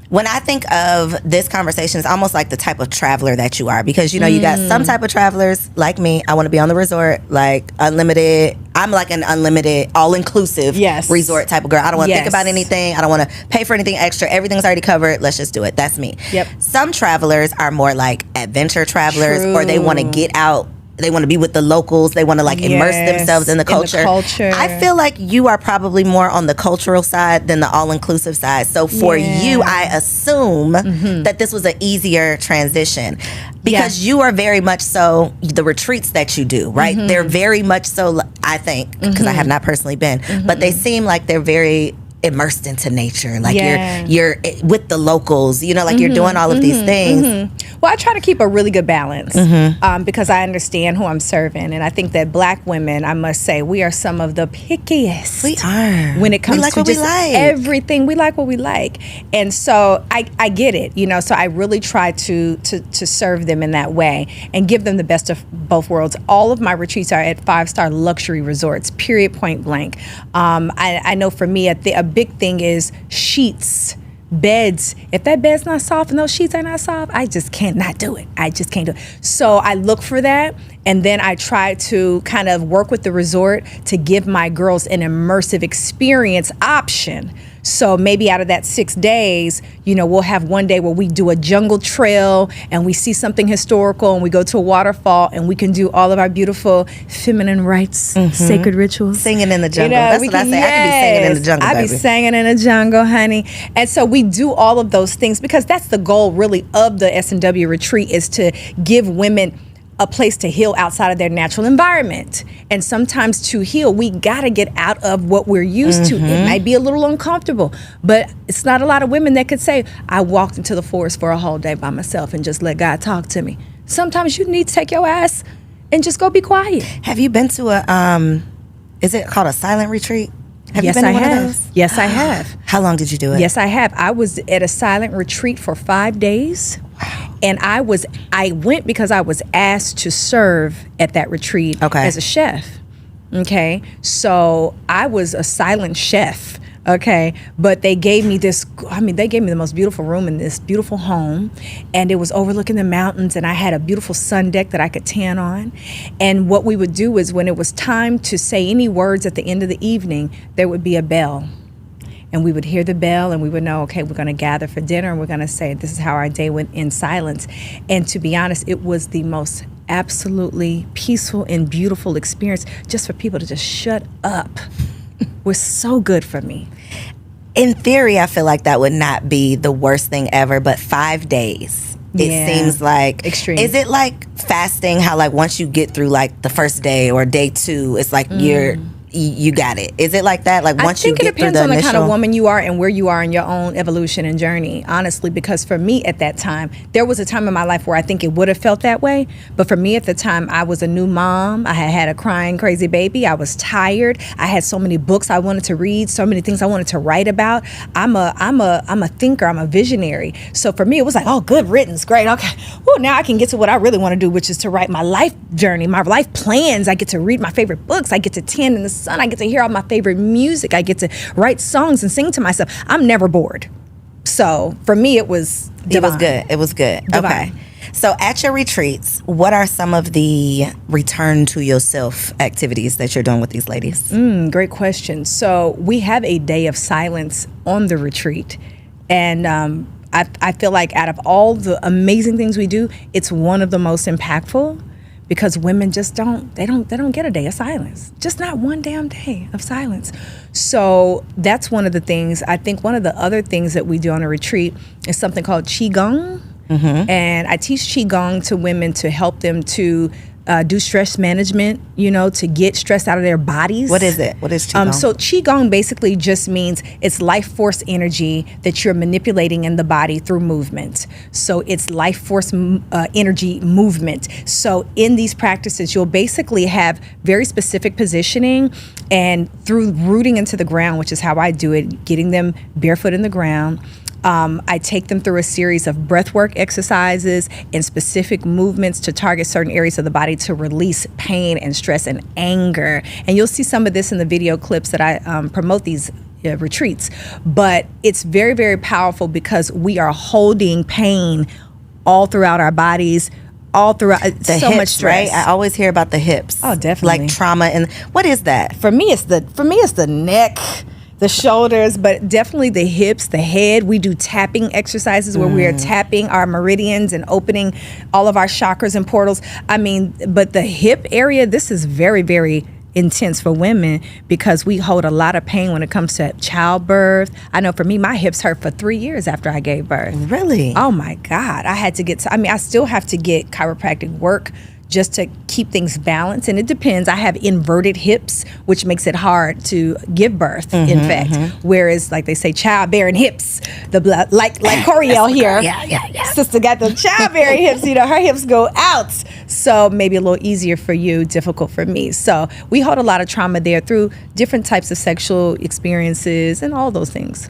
When I think of this conversation, it's almost like the type of traveler that you are, because you know you got some type of travelers like me. I want to be on the resort, like unlimited. I'm like an unlimited, all-inclusive resort type of girl. I don't want to think about anything. I don't want to pay for anything extra. Everything's already covered. Let's just do it. That's me. Yep. Some travelers are more like adventure travelers, or they want to get out. They want to be with the locals. They want to like immerse themselves in the culture. I feel like you are probably more on the cultural side than the all-inclusive side. So for you, I assume that this was an easier transition, because you are very much so, the retreats that you do, right? They're very much so, I think, because I have not personally been, but they seem like they're very immersed into nature, like you're with the locals, you know, like you're doing all of these things. Well, I try to keep a really good balance, because I understand who I'm serving, and I think that Black women, I must say, we are some of the pickiest. We are. When it comes to just everything. We like what we like, and so I get it, you know. So I really try to serve them in that way and give them the best of both worlds. All of my retreats are at 5-star luxury resorts. Period. Point blank. I know for me, a big thing is sheets, beds. If that bed's not soft and those sheets are not soft, I just cannot do it. I just can't do it. So I look for that, and then I try to kind of work with the resort to give my girls an immersive experience option. So maybe out of that 6 days, you know, we'll have one day where we do a jungle trail and we see something historical, and we go to a waterfall, and we can do all of our beautiful feminine rites, sacred rituals. Singing in the jungle. You know, that's what I say. I could be singing in the jungle, baby. I be singing in the jungle, honey. And so we do all of those things because that's the goal really of the S&W retreat, is to give women a place to heal outside of their natural environment. And sometimes to heal, we gotta get out of what we're used to. It might be a little uncomfortable, but it's not a lot of women that could say, I walked into the forest for a whole day by myself and just let God talk to me. Sometimes you need to take your ass and just go be quiet. Have you been to a, is it called a silent retreat? Have yes, you been I to one have. Of those? Yes, I have. How long did you do it? Yes, I have. I was at a silent retreat for 5 days. Wow. And I went because I was asked to serve at that retreat as a chef. Okay. So I was a silent chef. Okay. But they gave me they gave me the most beautiful room in this beautiful home, and it was overlooking the mountains, and I had a beautiful sun deck that I could tan on. And what we would do is, when it was time to say any words at the end of the evening, there would be a bell. And we would hear the bell, and we would know, okay, we're going to gather for dinner, and we're going to say, this is how our day went in silence. And to be honest, it was the most absolutely peaceful and beautiful experience, just for people to just shut up. Was so good for me. In theory, I feel like that would not be the worst thing ever, but 5 days. It seems like extreme. Is it like fasting, how like once you get through like the first day or day 2, it's like you got it? Is it like that? Like once you get through the initial? I think it depends on the kind of woman you are and where you are in your own evolution and journey, honestly, because for me at that time, there was a time in my life where I think it would have felt that way. But for me at the time, I was a new mom. I had a crying, crazy baby. I was tired. I had so many books I wanted to read, so many things I wanted to write about. I'm a thinker. I'm a visionary. So for me, it was like, oh, good riddance. Great. Okay. Well, now I can get to what I really want to do, which is to write my life journey, my life plans. I get to read my favorite books. I get to tan in the sun. I get to hear all my favorite music. I get to write songs and sing to myself. I'm never bored. So for me, it was divine. It was good. Divine. Okay. So at your retreats, what are some of the return to yourself activities that you're doing with these ladies? Great question. So we have a day of silence on the retreat. And I feel like out of all the amazing things we do, it's one of the most impactful, because women just don't get a day of silence. Just not one damn day of silence. So that's one of the things. I think one of the other things that we do on a retreat is something called Qigong. And I teach Qigong to women to help them to do stress management, to get stress out of their bodies. What is it? What is Qigong? So Qigong basically just means it's life force energy that you're manipulating in the body through movement. So it's life force energy movement. So in these practices, you'll basically have very specific positioning, and through rooting into the ground, which is how I do it, getting them barefoot in the ground. I take them through a series of breathwork exercises and specific movements to target certain areas of the body to release pain and stress and anger. And you'll see some of this in the video clips that I promote these retreats. But it's very, very powerful because we are holding pain all throughout our bodies, all throughout the so hips, much stress. Right? I always hear about the hips. Oh, definitely. Like trauma. And what is that? For me, it's the neck, the shoulders, but definitely the hips, the head. We do tapping exercises where we are tapping our meridians and opening all of our chakras and portals. I mean, but the hip area, this is very, very intense for women because we hold a lot of pain when it comes to childbirth. I know for me, my hips hurt for 3 years after I gave birth. Really? Oh my God. I had to get, I still have to get chiropractic work just to keep things balanced. And it depends. I have inverted hips, which makes it hard to give birth, in fact. Whereas, like they say, childbearing hips, the blood, like Coriel here. Yeah. Sister got the childbearing hips, her hips go out. So maybe a little easier for you, difficult for me. So we hold a lot of trauma there through different types of sexual experiences and all those things.